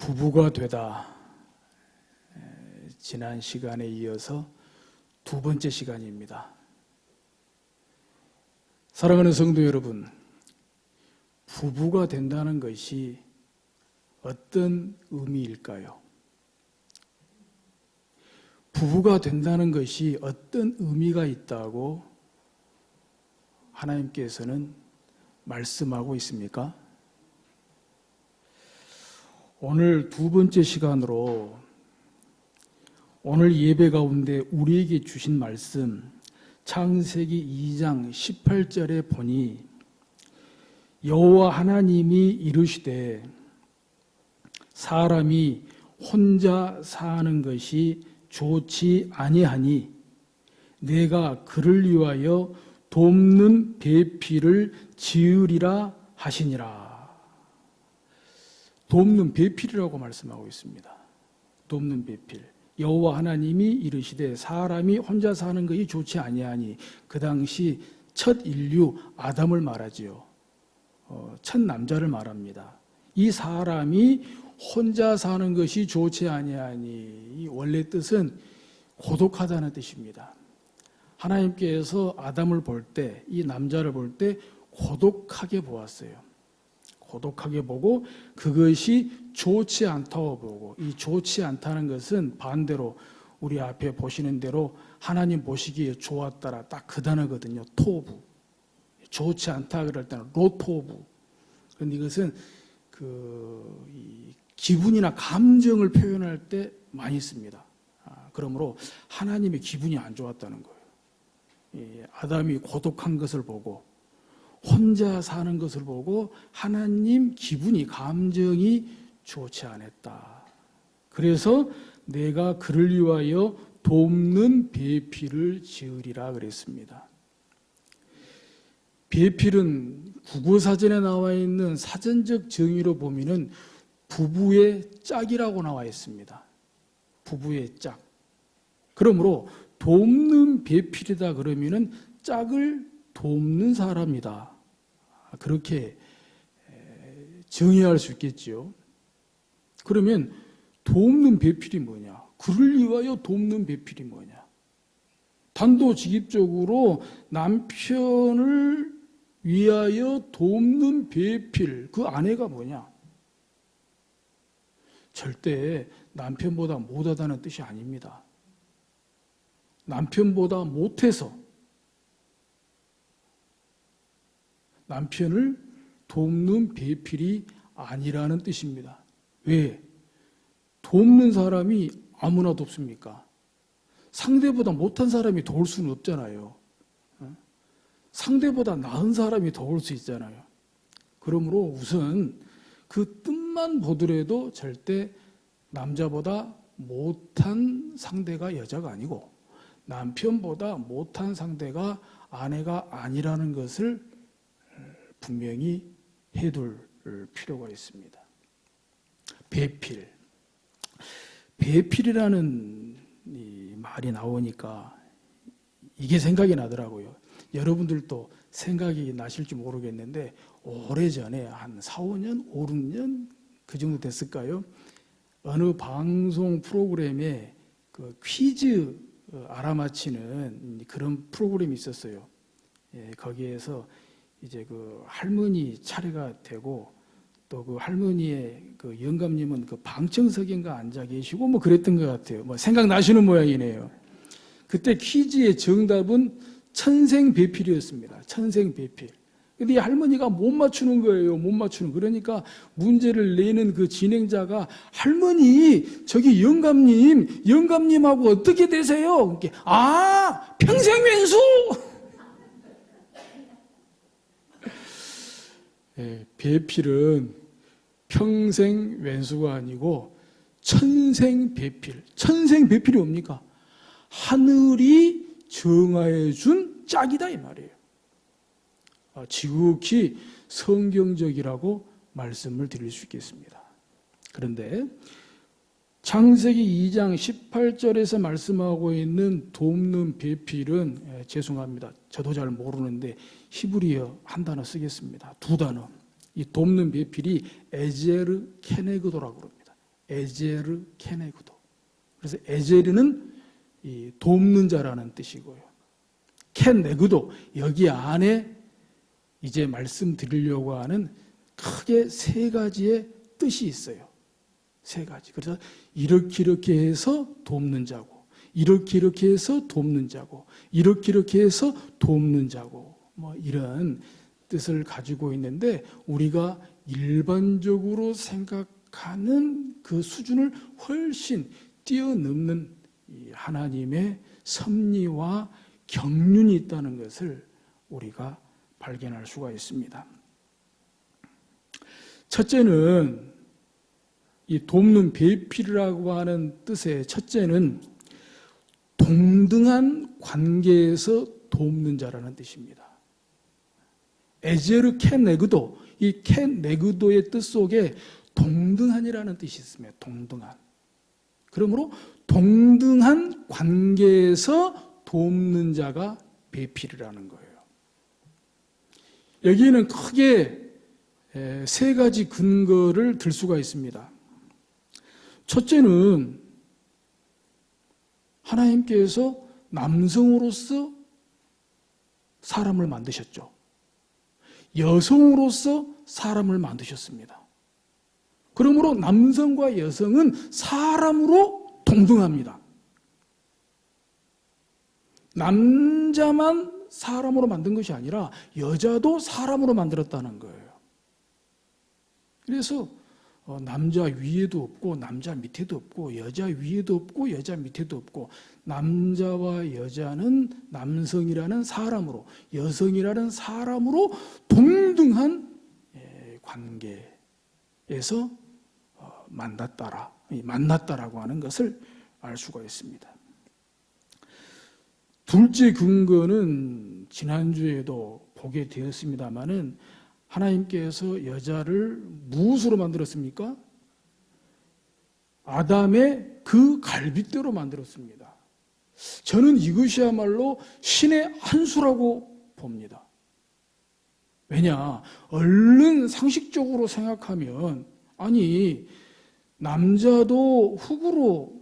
부부가 되다. 지난 시간에 이어서 두 번째 시간입니다. 사랑하는 성도 여러분, 부부가 된다는 것이 어떤 의미일까요? 부부가 된다는 것이 어떤 의미가 있다고 하나님께서는 말씀하고 있습니까? 오늘 두 번째 시간으로 오늘 예배 가운데 우리에게 주신 말씀 창세기 2장 18절에 보니 여호와 하나님이 이르시되 사람이 혼자 사는 것이 좋지 아니하니 내가 그를 위하여 돕는 배필을 지으리라 하시니라. 돕는 배필이라고 말씀하고 있습니다. 돕는 배필. 여호와 하나님이 이르시되 사람이 혼자 사는 것이 좋지 아니하니 그 당시 첫 인류 아담을 말하지요. 첫 남자를 말합니다. 이 사람이 혼자 사는 것이 좋지 아니하니 이 원래 뜻은 고독하다는 뜻입니다. 하나님께서 아담을 볼 때, 이 남자를 볼 때 고독하게 보았어요. 고독하게 보고 그것이 좋지 않다고 보고, 이 좋지 않다는 것은 반대로 우리 앞에 보시는 대로 하나님 보시기에 좋았다라 딱 그 단어거든요. 토부. 좋지 않다 그럴 때는 로토부. 그런데 이것은 기분이나 감정을 표현할 때 많이 씁니다. 그러므로 하나님의 기분이 안 좋았다는 거예요. 아담이 고독한 것을 보고 혼자 사는 것을 보고 하나님 기분이, 감정이 좋지 않았다. 그래서 내가 그를 위하여 돕는 배필을 지으리라 그랬습니다. 배필은 국어사전에 나와 있는 사전적 정의로 보면은 부부의 짝이라고 나와 있습니다. 부부의 짝. 그러므로 돕는 배필이다 그러면은 짝을 돕는 사람이다. 그렇게 정의할 수 있겠지요. 그러면 돕는 배필이 뭐냐? 그를 위하여 돕는 배필이 뭐냐? 단도직입적으로 남편을 위하여 돕는 배필, 그 아내가 뭐냐? 절대 남편보다 못하다는 뜻이 아닙니다. 남편보다 못해서 남편을 돕는 배필이 아니라는 뜻입니다. 왜? 돕는 사람이 아무나 돕습니까? 상대보다 못한 사람이 도울 수는 없잖아요. 상대보다 나은 사람이 도울 수 있잖아요. 그러므로 우선 그 뜻만 보더라도 절대 남자보다 못한 상대가 여자가 아니고 남편보다 못한 상대가 아내가 아니라는 것을 분명히 해둘 필요가 있습니다. 배필. 배필이라는 이 말이 나오니까 이게 생각이 나더라고요. 여러분들도 생각이 나실지 모르겠는데 오래전에 한 4, 5년, 5, 6년 그 정도 됐을까요? 어느 방송 프로그램에 그 퀴즈 알아맞히는 그런 프로그램이 있었어요. 거기에서 이제 그 할머니 차례가 되고 또 그 할머니의 그 영감님은 그 방청석인가 앉아 계시고 뭐 그랬던 것 같아요. 뭐 생각나시는 모양이네요. 그때 퀴즈의 정답은 천생배필이었습니다. 천생배필. 근데 이 할머니가 못 맞추는 거예요. 못 맞추는. 그러니까 문제를 내는 그 진행자가 할머니, 저기 영감님하고 어떻게 되세요? 아, 평생왼수! 네, 배필은 평생 왼수가 아니고 천생배필. 천생배필이 뭡니까? 하늘이 정하여 준 짝이다 이 말이에요. 지극히 성경적이라고 말씀을 드릴 수 있겠습니다. 그런데 창세기 2장 18절에서 말씀하고 있는 돕는 배필은 죄송합니다. 저도 잘 모르는데 히브리어 한 단어 쓰겠습니다. 두 단어. 이 돕는 배필이 에제르 케네그도라고 합니다. 에제르 케네그도. 그래서 에제르는 이 돕는 자라는 뜻이고요. 케네그도, 여기 안에 이제 말씀드리려고 하는 크게 세 가지의 뜻이 있어요. 세 가지. 그래서 이렇게 해서 돕는 자고, 이렇게 해서 돕는 자고, 이렇게 해서 돕는 자고, 뭐 이런 뜻을 가지고 있는데, 우리가 일반적으로 생각하는 그 수준을 훨씬 뛰어넘는 이 하나님의 섭리와 경륜이 있다는 것을 우리가 발견할 수가 있습니다. 첫째는 이 돕는 배필이라고 하는 뜻의 첫째는 동등한 관계에서 돕는 자라는 뜻입니다. 에제르 켄네그도, 이 켄네그도의 뜻 속에 동등한이라는 뜻이 있습니다. 동등한. 그러므로 동등한 관계에서 돕는 자가 배필이라는 거예요. 여기에는 크게 세 가지 근거를 들 수가 있습니다. 첫째는 하나님께서 남성으로서 사람을 만드셨죠. 여성으로서 사람을 만드셨습니다. 그러므로 남성과 여성은 사람으로 동등합니다. 남자만 사람으로 만든 것이 아니라 여자도 사람으로 만들었다는 거예요. 그래서 남자 위에도 없고 남자 밑에도 없고 여자 위에도 없고 여자 밑에도 없고, 남자와 여자는 남성이라는 사람으로, 여성이라는 사람으로 동등한 관계에서 만났다라고 하는 것을 알 수가 있습니다. 둘째 근거는 지난주에도 보게 되었습니다마는, 하나님께서 여자를 무엇으로 만들었습니까? 아담의 그 갈빗대로 만들었습니다. 저는 이것이야말로 신의 한 수라고 봅니다. 왜냐? 얼른 상식적으로 생각하면, 아니, 남자도 흙으로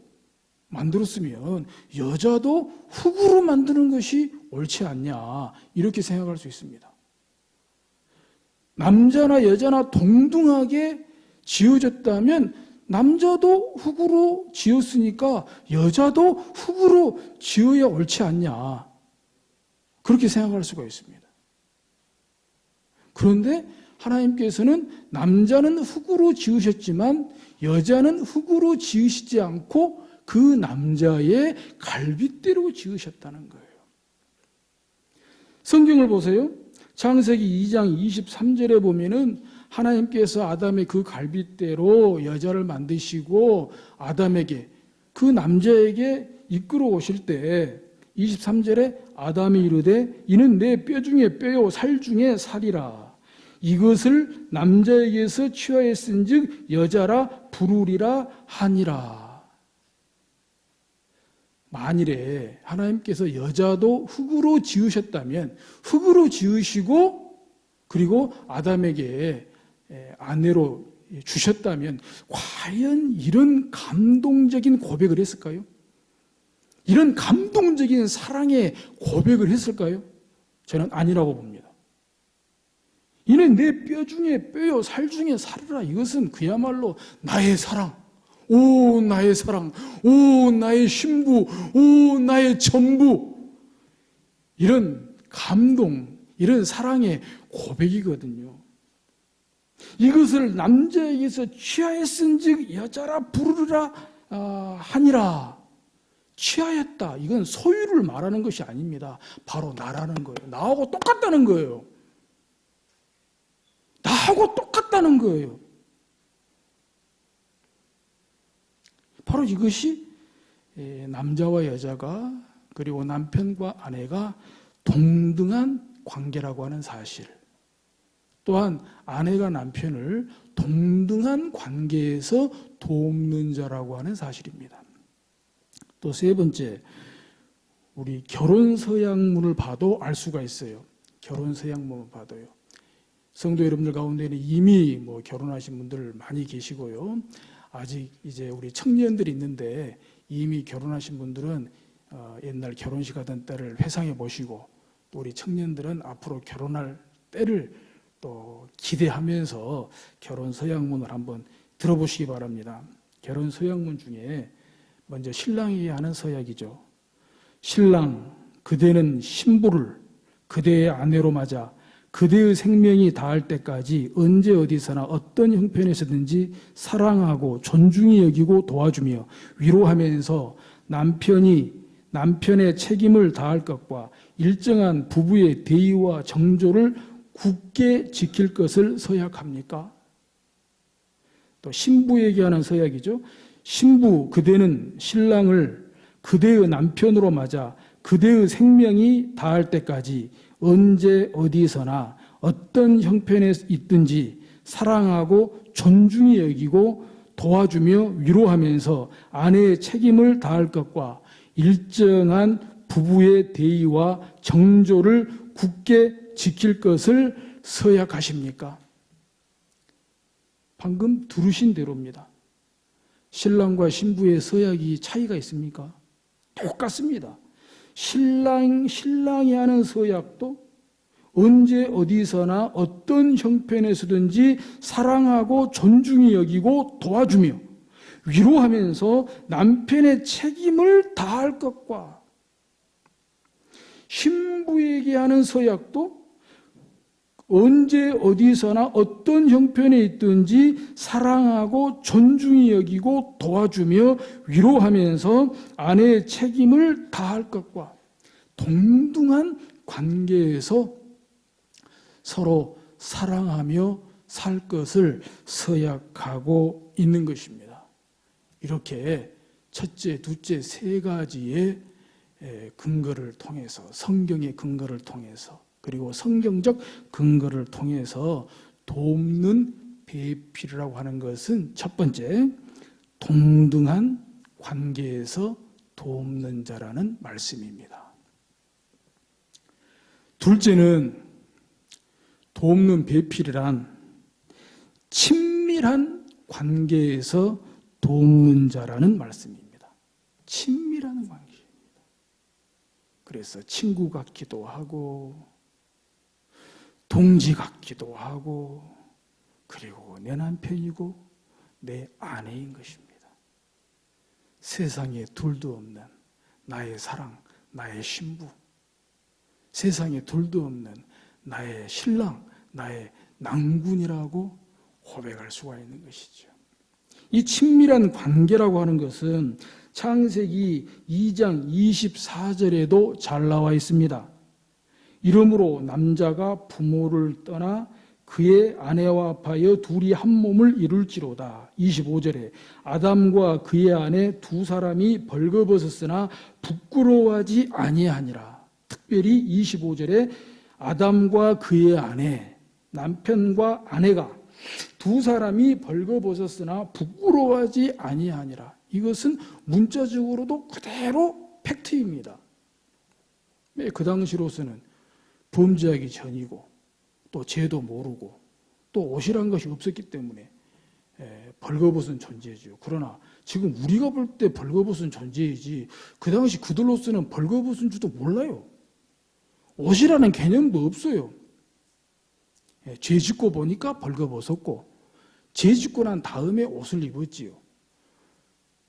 만들었으면 여자도 흙으로 만드는 것이 옳지 않냐, 이렇게 생각할 수 있습니다. 남자나 여자나 동등하게 지어졌다면 남자도 흙으로 지었으니까 여자도 흙으로 지어야 옳지 않냐, 그렇게 생각할 수가 있습니다. 그런데 하나님께서는 남자는 흙으로 지으셨지만 여자는 흙으로 지으시지 않고 그 남자의 갈빗대로 지으셨다는 거예요. 성경을 보세요. 창세기 2장 23절에 보면은 하나님께서 아담의 그 갈빗대로 여자를 만드시고 아담에게, 그 남자에게 이끌어 오실 때 23절에 아담이 이르되 이는 내 뼈 중에 뼈요 살 중에 살이라. 이것을 남자에게서 취하였은즉 여자라 부르리라 하니라. 만일에 하나님께서 여자도 흙으로 지으셨다면 흙으로 지으시고 그리고 아담에게 아내로 주셨다면 과연 이런 감동적인 고백을 했을까요? 이런 감동적인 사랑의 고백을 했을까요? 저는 아니라고 봅니다. 이는 내 뼈 중에 뼈요 살 중에 살이라. 이것은 그야말로 나의 사랑, 오 나의 사랑, 오 나의 신부, 오 나의 전부, 이런 감동, 이런 사랑의 고백이거든요. 이것을 남자에게서 취하였은즉 여자라 부르리라 하니라. 취하였다, 이건 소유를 말하는 것이 아닙니다. 바로 나라는 거예요. 나하고 똑같다는 거예요. 나하고 똑같다는 거예요. 바로 이것이 남자와 여자가, 그리고 남편과 아내가 동등한 관계라고 하는 사실, 또한 아내가 남편을 동등한 관계에서 돕는 자라고 하는 사실입니다. 또 세 번째, 우리 결혼 서약문을 봐도 알 수가 있어요. 결혼 서약문을 봐도요. 성도 여러분들 가운데는 이미 결혼하신 분들 많이 계시고요. 아직 이제 우리 청년들이 있는데 이미 결혼하신 분들은 옛날 결혼식 하던 때를 회상해 보시고, 또 우리 청년들은 앞으로 결혼할 때를 또 기대하면서 결혼 서약문을 한번 들어보시기 바랍니다. 결혼 서약문 중에 먼저 신랑이 하는 서약이죠. 신랑, 그대는 신부를 그대의 아내로 맞아 그대의 생명이 닿을 때까지 언제 어디서나 어떤 형편에서든지 사랑하고 존중히 여기고 도와주며 위로하면서 남편의 책임을 다할 것과 일정한 부부의 대의와 정조를 굳게 지킬 것을 서약합니까? 또 신부에게 하는 서약이죠. 신부, 그대는 신랑을 그대의 남편으로 맞아 그대의 생명이 닿을 때까지 언제 어디서나 어떤 형편에 있든지 사랑하고 존중히 여기고 도와주며 위로하면서 아내의 책임을 다할 것과 일정한 부부의 대의와 정조를 굳게 지킬 것을 서약하십니까? 방금 들으신 대로입니다. 신랑과 신부의 서약이 차이가 있습니까? 똑같습니다. 신랑이 하는 서약도 언제 어디서나 어떤 형편에서든지 사랑하고 존중히 여기고 도와주며 위로하면서 남편의 책임을 다할 것과, 신부에게 하는 서약도 언제 어디서나 어떤 형편에 있든지 사랑하고 존중히 여기고 도와주며 위로하면서 아내의 책임을 다할 것과 동등한 관계에서 서로 사랑하며 살 것을 서약하고 있는 것입니다. 이렇게 첫째, 둘째, 세 가지의 근거를 통해서, 성경의 근거를 통해서, 그리고 성경적 근거를 통해서 돕는 배필이라고 하는 것은, 첫 번째, 동등한 관계에서 돕는 자라는 말씀입니다. 둘째는, 돕는 배필이란 친밀한 관계에서 돕는 자라는 말씀입니다. 친밀한 관계입니다. 그래서 친구 같기도 하고 동지 같기도 하고, 그리고 내 남편이고 내 아내인 것입니다. 세상에 둘도 없는 나의 사랑, 나의 신부, 세상에 둘도 없는 나의 신랑, 나의 낭군이라고 고백할 수가 있는 것이죠. 이 친밀한 관계라고 하는 것은 창세기 2장 24절에도 잘 나와 있습니다. 이러므로 남자가 부모를 떠나 그의 아내와 합하여 둘이 한 몸을 이룰지로다. 25절에 아담과 그의 아내 두 사람이 벌거벗었으나 부끄러워하지 아니하니라. 특별히 25절에 아담과 그의 아내, 남편과 아내가 두 사람이 벌거벗었으나 부끄러워하지 아니하니라. 이것은 문자적으로도 그대로 팩트입니다. 그 당시로서는 범죄하기 전이고 또 죄도 모르고 또 옷이란 것이 없었기 때문에 벌거벗은 존재죠. 그러나 지금 우리가 볼 때 벌거벗은 존재이지, 그 당시 그들로서는 벌거벗은 줄도 몰라요. 옷이라는 개념도 없어요. 죄 짓고 보니까 벌거벗었고, 죄 짓고 난 다음에 옷을 입었지요.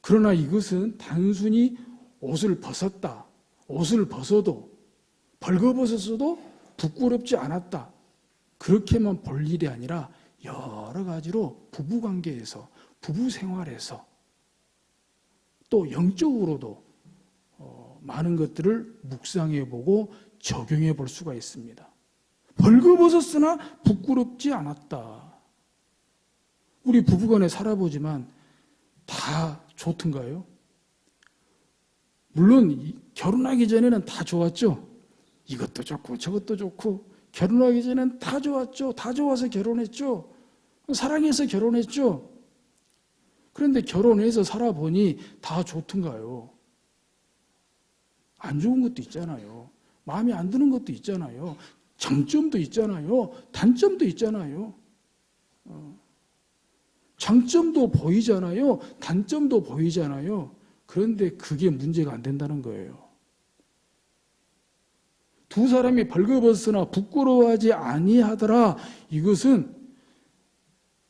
그러나 이것은 단순히 옷을 벗었다, 옷을 벗어도 벌거벗었어도 부끄럽지 않았다, 그렇게만 볼 일이 아니라 여러 가지로 부부관계에서, 부부생활에서 또 영적으로도 많은 것들을 묵상해보고 적용해 볼 수가 있습니다. 벌거벗었으나 부끄럽지 않았다. 우리 부부간에 살아보지만 다 좋던가요? 물론 결혼하기 전에는 다 좋았죠. 이것도 좋고 저것도 좋고, 결혼하기 전에는 다 좋았죠. 다 좋아서 결혼했죠. 사랑해서 결혼했죠. 그런데 결혼해서 살아보니 다 좋던가요? 안 좋은 것도 있잖아요. 마음에 안 드는 것도 있잖아요. 장점도 있잖아요. 단점도 있잖아요. 장점도 보이잖아요. 단점도 보이잖아요. 그런데 그게 문제가 안 된다는 거예요. 두 사람이 벌거벗으나 부끄러워하지 아니하더라. 이것은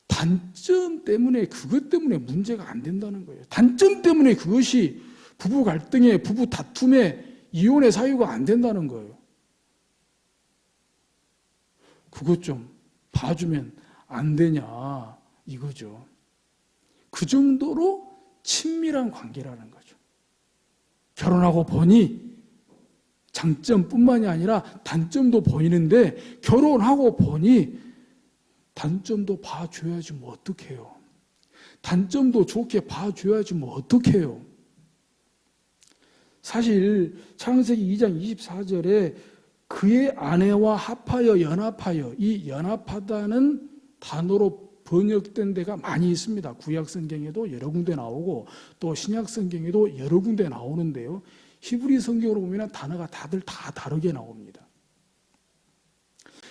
단점 때문에, 그것 때문에 문제가 안 된다는 거예요. 단점 때문에 그것이 부부 갈등에, 부부 다툼에, 이혼의 사유가 안 된다는 거예요. 그것 좀 봐주면 안 되냐 이거죠. 그 정도로 친밀한 관계라는 거죠. 결혼하고 보니 장점뿐만이 아니라 단점도 보이는데, 결혼하고 보니 단점도 봐줘야지 뭐 어떡해요. 단점도 좋게 봐줘야지 뭐 어떡해요. 사실 창세기 2장 24절에 그의 아내와 합하여 연합하여, 이 연합하다는 단어로 번역된 데가 많이 있습니다. 구약 성경에도 여러 군데 나오고 또 신약 성경에도 여러 군데 나오는데요. 히브리 성경으로 보면 단어가 다들 다 다르게 나옵니다.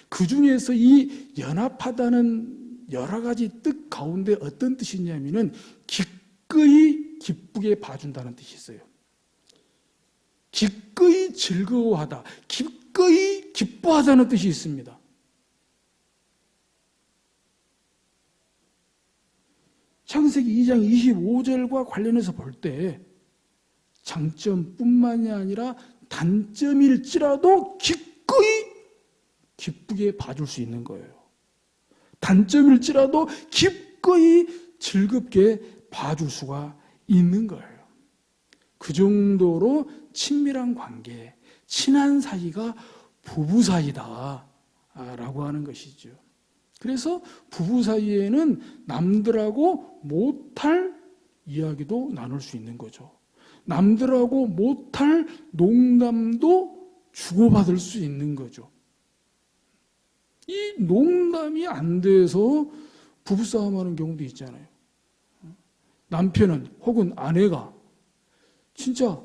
그 중에서 이 연합하다는 여러 가지 뜻 가운데 어떤 뜻이냐면은 기꺼이 기쁘게 봐준다는 뜻이 있어요. 기꺼이 즐거워하다, 기꺼이 기뻐하다는 뜻이 있습니다. 창세기 2장 25절과 관련해서 볼 때 장점뿐만이 아니라 단점일지라도 기꺼이 기쁘게 봐줄 수 있는 거예요. 단점일지라도 기꺼이 즐겁게 봐줄 수가 있는 거예요. 그 정도로 친밀한 관계, 친한 사이가 부부 사이다 라고 하는 것이죠. 그래서 부부 사이에는 남들하고 못할 이야기도 나눌 수 있는 거죠. 남들하고 못할 농담도 주고받을 수 있는 거죠. 이 농담이 안 돼서 부부싸움하는 경우도 있잖아요. 남편은 혹은 아내가 진짜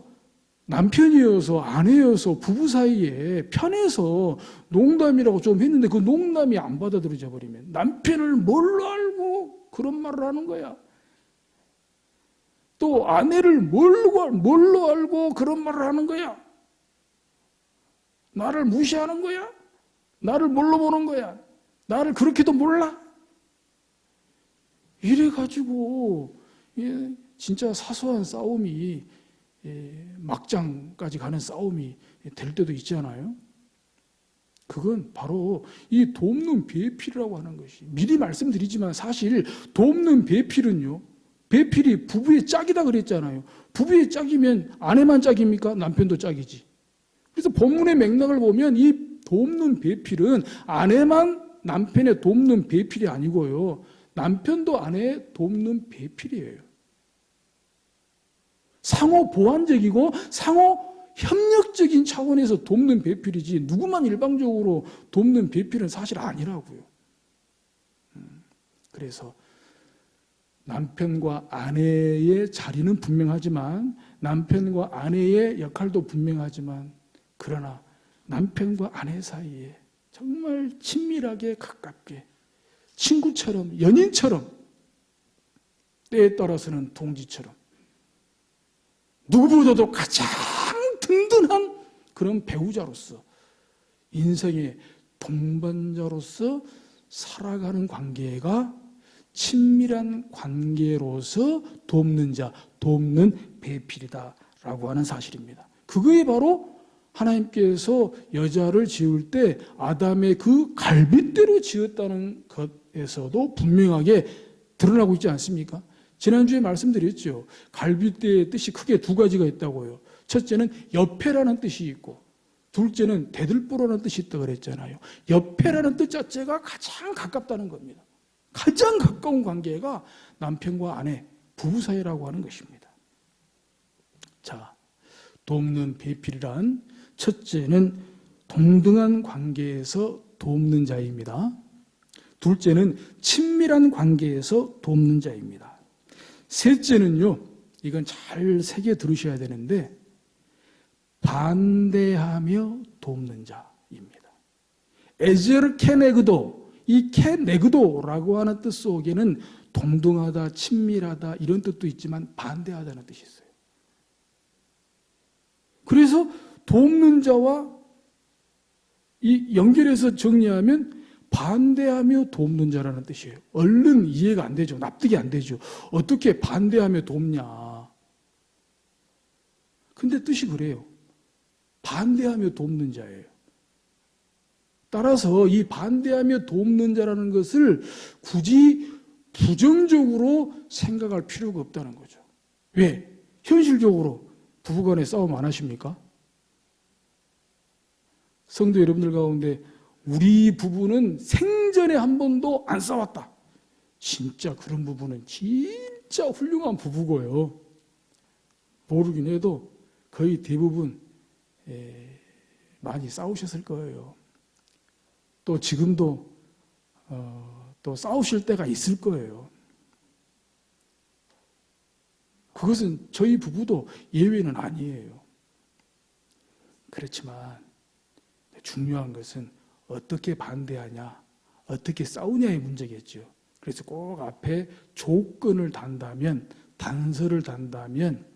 남편이어서 아내여서 부부 사이에 편해서 농담이라고 좀 했는데 그 농담이 안 받아들여져 버리면 남편을 뭘로 알고 그런 말을 하는 거야. 또 아내를 뭘로 알고 그런 말을 하는 거야. 나를 무시하는 거야. 나를 뭘로 보는 거야. 나를 그렇게도 몰라. 이래가지고 진짜 사소한 싸움이 막장까지 가는 싸움이 될 때도 있잖아요. 그건 바로 이 돕는 배필이라고 하는 것이, 미리 말씀드리지만 사실 돕는 배필은요, 배필이 부부의 짝이다 그랬잖아요. 부부의 짝이면 아내만 짝입니까? 남편도 짝이지. 그래서 본문의 맥락을 보면 이 돕는 배필은 아내만 남편의 돕는 배필이 아니고요, 남편도 아내의 돕는 배필이에요. 상호 보완적이고 상호 협력적인 차원에서 돕는 배필이지 누구만 일방적으로 돕는 배필은 사실 아니라고요. 그래서 남편과 아내의 자리는 분명하지만, 남편과 아내의 역할도 분명하지만, 그러나 남편과 아내 사이에 정말 친밀하게 가깝게 친구처럼, 연인처럼, 때에 따라서는 동지처럼, 누구보다도 가장 든든한 그런 배우자로서, 인생의 동반자로서 살아가는 관계가 친밀한 관계로서 돕는 자, 돕는 배필이다라고 하는 사실입니다. 그거에 바로 하나님께서 여자를 지을 때 아담의 그 갈빗대로 지었다는 것에서도 분명하게 드러나고 있지 않습니까? 지난주에 말씀드렸죠. 갈빗대의 뜻이 크게 두 가지가 있다고요. 첫째는 옆에라는 뜻이 있고, 둘째는 대들보라는 뜻이 있다고 그랬잖아요. 옆에라는 뜻 자체가 가장 가깝다는 겁니다. 가장 가까운 관계가 남편과 아내, 부부 사이라고 하는 것입니다. 자, 돕는 배필이란 첫째는 동등한 관계에서 돕는 자입니다. 둘째는 친밀한 관계에서 돕는 자입니다. 셋째는요, 이건 잘 새겨 들으셔야 되는데, 반대하며 돕는 자입니다. 에제르 케네그도, 이 케네그도라고 하는 뜻 속에는 동등하다, 친밀하다 이런 뜻도 있지만 반대하다는 뜻이 있어요. 그래서 돕는 자와 이 연결해서 정리하면 반대하며 돕는 자라는 뜻이에요. 얼른 이해가 안 되죠. 납득이 안 되죠. 어떻게 반대하며 돕냐. 근데 뜻이 그래요. 반대하며 돕는 자예요. 따라서 이 반대하며 돕는 자라는 것을 굳이 부정적으로 생각할 필요가 없다는 거죠. 왜? 현실적으로 부부간에 싸움 안 하십니까? 성도 여러분들 가운데 우리 부부는 생전에 한 번도 안 싸웠다. 진짜 그런 부부는 진짜 훌륭한 부부고요. 모르긴 해도 거의 대부분 많이 싸우셨을 거예요. 또 지금도 또 싸우실 때가 있을 거예요. 그것은 저희 부부도 예외는 아니에요. 그렇지만 중요한 것은 어떻게 반대하냐, 어떻게 싸우냐의 문제겠죠. 그래서 꼭 앞에 조건을 단다면, 단서를 단다면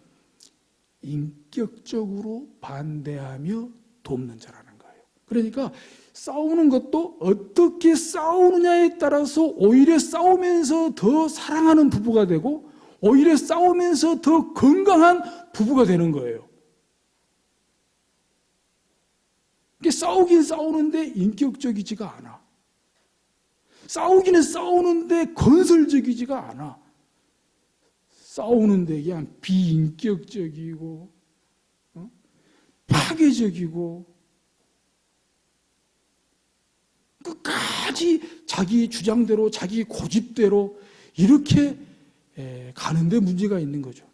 인격적으로 반대하며 돕는 자라는 거예요. 그러니까 싸우는 것도 어떻게 싸우느냐에 따라서 오히려 싸우면서 더 사랑하는 부부가 되고 오히려 싸우면서 더 건강한 부부가 되는 거예요. 싸우긴 싸우는데 인격적이지가 않아. 싸우기는 싸우는데 건설적이지가 않아. 싸우는데 그냥 비인격적이고 파괴적이고 끝까지 자기 주장대로 자기 고집대로 이렇게 가는데 문제가 있는 거죠.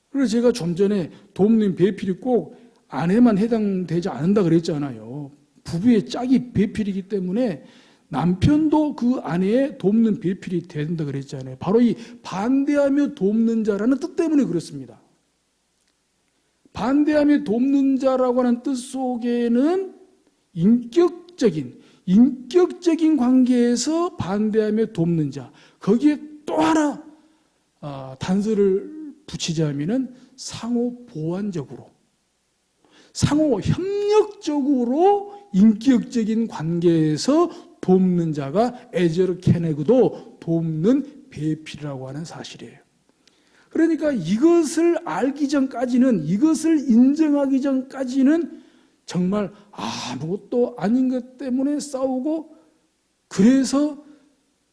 그래서 제가 좀 전에 돕는 배필이 꼭 아내만 해당되지 않는다 그랬잖아요. 부부의 짝이 배필이기 때문에 남편도 그 아내의 돕는 배필이 된다 그랬잖아요. 바로 이 반대하며 돕는 자라는 뜻 때문에 그렇습니다. 반대하며 돕는 자라고 하는 뜻 속에는 인격적인 관계에서 반대하며 돕는 자, 거기에 또 하나 단서를 붙이자면은 상호 보완적으로, 상호 협력적으로 인격적인 관계에서 돕는 자가 에제르 케네그도 돕는 배필이라고 하는 사실이에요. 그러니까 이것을 알기 전까지는, 이것을 인정하기 전까지는 정말 아무것도 아닌 것 때문에 싸우고, 그래서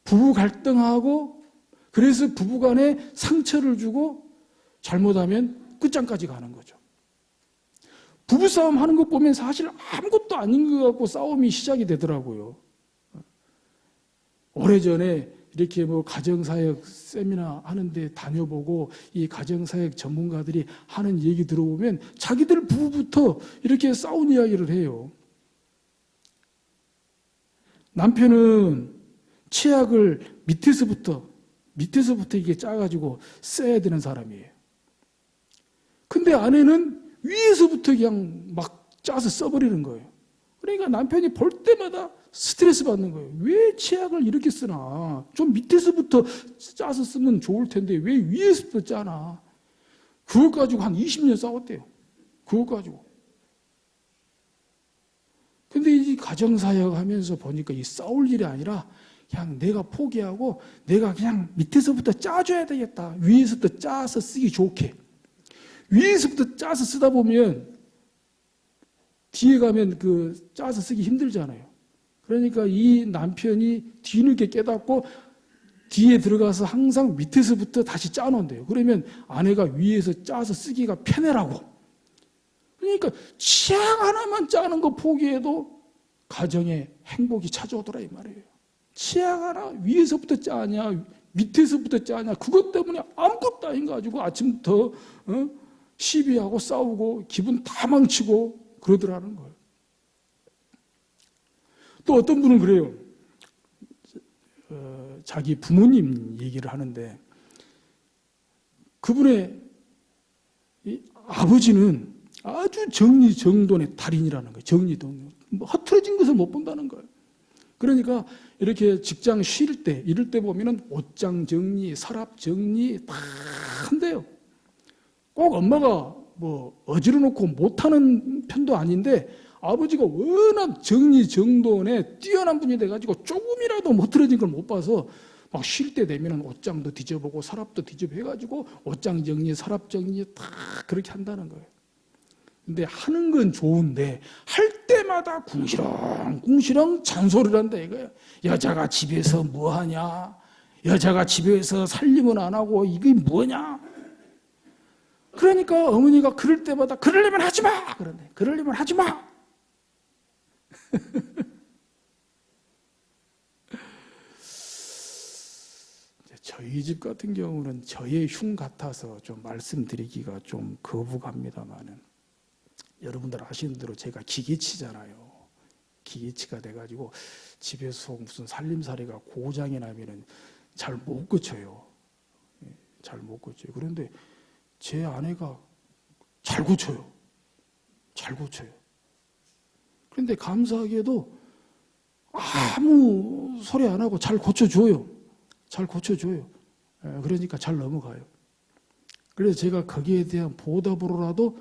부부 갈등하고, 그래서 부부간에 상처를 주고 잘못하면 끝장까지 가는 거죠. 부부싸움 하는 것 보면 사실 아무것도 아닌 것 같고 싸움이 시작이 되더라고요. 오래전에 이렇게 가정사역 세미나 하는데 다녀보고 이 가정사역 전문가들이 하는 얘기 들어보면 자기들 부부부터 이렇게 싸운 이야기를 해요. 남편은 치약을 밑에서부터 이게 짜가지고 써야 되는 사람이에요. 근데 아내는 위에서부터 그냥 막 짜서 써버리는 거예요. 그러니까 남편이 볼 때마다 스트레스 받는 거예요. 왜 치약을 이렇게 쓰나? 좀 밑에서부터 짜서 쓰면 좋을 텐데 왜 위에서부터 짜나? 그것 가지고 한 20년 싸웠대요. 그것 가지고. 근데 이 가정사역 하면서 보니까 이 싸울 일이 아니라 그냥 내가 포기하고 내가 그냥 밑에서부터 짜줘야 되겠다. 위에서부터 짜서 쓰기 좋게. 위에서부터 짜서 쓰다 보면 뒤에 가면 그 짜서 쓰기 힘들잖아요. 그러니까 이 남편이 뒤늦게 깨닫고 뒤에 들어가서 항상 밑에서부터 다시 짜놓은대요. 그러면 아내가 위에서 짜서 쓰기가 편해라고. 그러니까 치약 하나만 짜는 거 포기해도 가정에 행복이 찾아오더라 이 말이에요. 치약 하나 위에서부터 짜냐 밑에서부터 짜냐 그것 때문에 아무것도 아닌 거 가지고 아침부터 시비하고 싸우고 기분 다 망치고 그러더라는 거예요. 또 어떤 분은 그래요. 자기 부모님 얘기를 하는데 그분의 아버지는 아주 정리정돈의 달인이라는 거예요. 정리정돈. 허틀어진 것을 못 본다는 거예요. 그러니까 이렇게 직장 쉴 때, 이럴 때 보면은 옷장 정리, 서랍 정리 다 한대요. 꼭 엄마가 뭐 어지러 놓고 못하는 편도 아닌데 아버지가 워낙 정리정돈에 뛰어난 분이 돼가지고 조금이라도 못 틀어진 걸 못 봐서 막 쉴 때 되면 옷장도 뒤져보고 서랍도 뒤져보 해가지고 옷장 정리, 서랍 정리 다 그렇게 한다는 거예요. 근데 하는 건 좋은데 할 때마다 궁시렁 잔소리를 한다 이거예요. 여자가 집에서 뭐 하냐? 여자가 집에서 살림은 안 하고 이게 뭐냐? 그러니까 어머니가 그럴 때마다 그러려면 하지 마! 그런데 그러려면 하지 마! 저희 집 같은 경우는 저의 흉 같아서 좀 말씀드리기가 좀 거부갑니다만은 여러분들 아시는 대로 제가 기계치잖아요. 기계치가 돼가지고 집에서 무슨 살림살이가 고장이 나면은 잘 못 고쳐요. 잘 못 고쳐요. 그런데 제 아내가 잘 고쳐요. 잘 고쳐요. 그런데 감사하게도 아무 소리 안 하고 잘 고쳐줘요. 잘 고쳐줘요. 그러니까 잘 넘어가요. 그래서 제가 거기에 대한 보답으로라도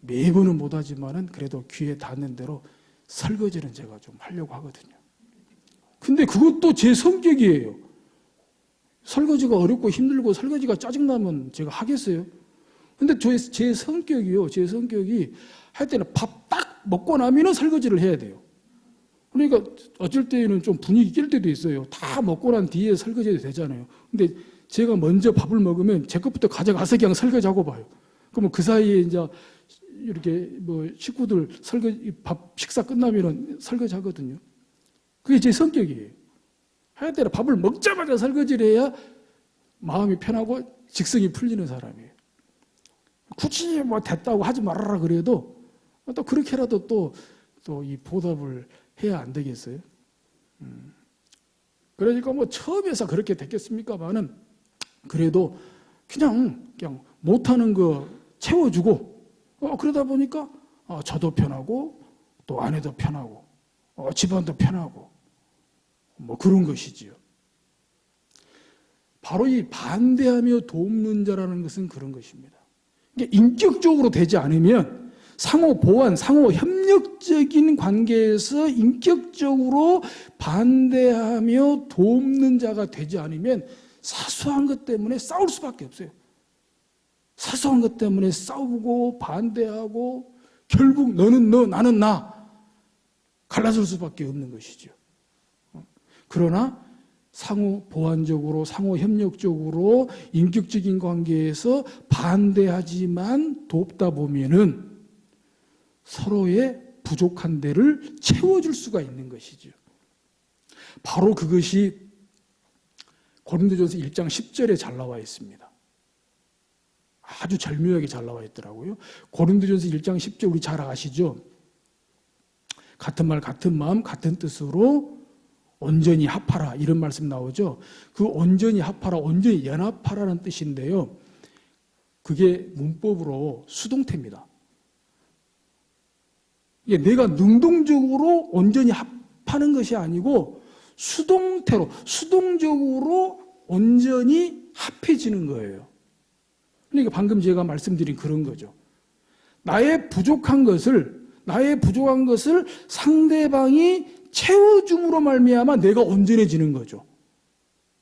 매번은 못하지만은 그래도 귀에 닿는 대로 설거지는 제가 좀 하려고 하거든요. 근데 그것도 제 성격이에요. 설거지가 어렵고 힘들고 설거지가 짜증나면 제가 하겠어요? 근데 제 성격이요. 제 성격이 할 때는 밥 딱 먹고 나면은 설거지를 해야 돼요. 그러니까 어쩔 때는 좀 분위기 낄 때도 있어요. 다 먹고 난 뒤에 설거지해도 되잖아요. 근데 제가 먼저 밥을 먹으면 제 것부터 가져가서 그냥 설거지하고 봐요. 그러면 그 사이에 이제 이렇게 뭐 식구들 식사 끝나면은 설거지 하거든요. 그게 제 성격이에요. 할 때는 밥을 먹자마자 설거지를 해야 마음이 편하고 직성이 풀리는 사람이에요. 굳이 뭐 됐다고 하지 말아라 그래도 또 그렇게라도 또 이 보답을 해야 안 되겠어요? 그러니까 뭐 처음에서 그렇게 됐겠습니까만은 그래도 그냥 못하는 거 채워주고 그러다 보니까 저도 편하고 또 아내도 편하고 집안도 편하고 뭐 그런 것이지요. 바로 이 반대하며 돕는 자라는 것은 그런 것입니다. 인격적으로 되지 않으면 상호 보완, 상호 협력적인 관계에서 인격적으로 반대하며 돕는 자가 되지 않으면 사소한 것 때문에 싸울 수밖에 없어요. 사소한 것 때문에 싸우고 반대하고 결국 너는 너, 나는 나 갈라질 수밖에 없는 것이죠. 그러나 상호 보완적으로, 상호 협력적으로 인격적인 관계에서 반대하지만 돕다 보면은 서로의 부족한 데를 채워줄 수가 있는 것이죠. 바로 그것이 고린도전서 1장 10절에 잘 나와 있습니다. 아주 절묘하게 잘 나와 있더라고요. 고린도전서 1장 10절 우리 잘 아시죠? 같은 말, 같은 마음, 같은 뜻으로 온전히 합하라 이런 말씀 나오죠. 그 온전히 합하라, 온전히 연합하라는 뜻인데요. 그게 문법으로 수동태입니다. 이게 내가 능동적으로 온전히 합하는 것이 아니고 수동태로, 수동적으로 온전히 합해지는 거예요. 그러니까 방금 제가 말씀드린 그런 거죠. 나의 부족한 것을 상대방이 채워줌으로 말미암아 내가 온전해지는 거죠.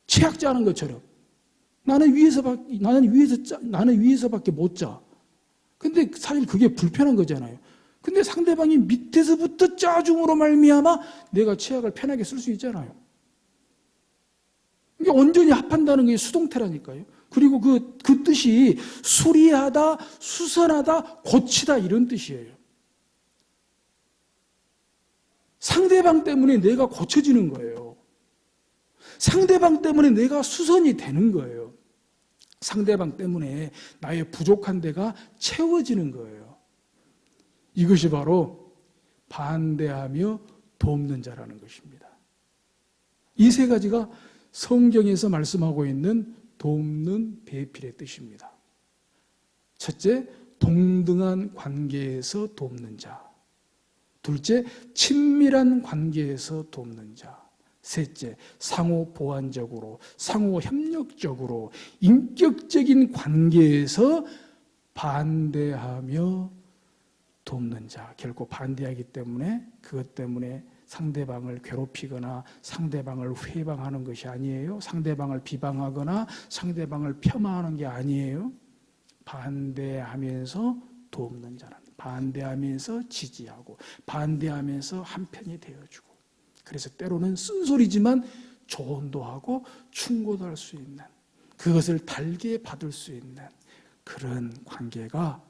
취약자는 것처럼 나는 위에서밖에 못 자. 근데 사실 그게 불편한 거잖아요. 근데 상대방이 밑에서부터 짜줌으로 말미암아 내가 취약을 편하게 쓸 수 있잖아요. 이게 온전히 합한다는 게 수동태라니까요. 그리고 그 뜻이 수리하다, 수선하다, 고치다 이런 뜻이에요. 상대방 때문에 내가 고쳐지는 거예요. 상대방 때문에 내가 수선이 되는 거예요. 상대방 때문에 나의 부족한 데가 채워지는 거예요. 이것이 바로 반대하며 돕는 자라는 것입니다. 이 세 가지가 성경에서 말씀하고 있는 돕는 배필의 뜻입니다. 첫째, 동등한 관계에서 돕는 자. 둘째, 친밀한 관계에서 돕는 자. 셋째, 상호 보완적으로, 상호 협력적으로, 인격적인 관계에서 반대하며 돕는 자. 결코 반대하기 때문에 그것 때문에 상대방을 괴롭히거나 상대방을 회방하는 것이 아니에요. 상대방을 비방하거나 상대방을 폄하하는 게 아니에요. 반대하면서 돕는 자는, 반대하면서 지지하고 반대하면서 한편이 되어주고, 그래서 때로는 쓴소리지만 조언도 하고 충고도 할 수 있는, 그것을 달게 받을 수 있는 그런 관계가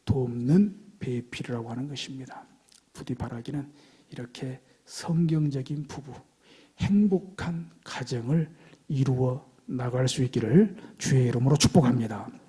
돕는 배필이라고 하는 것입니다. 부디 바라기는 이렇게 성경적인 부부, 행복한 가정을 이루어 나갈 수 있기를 주의 이름으로 축복합니다.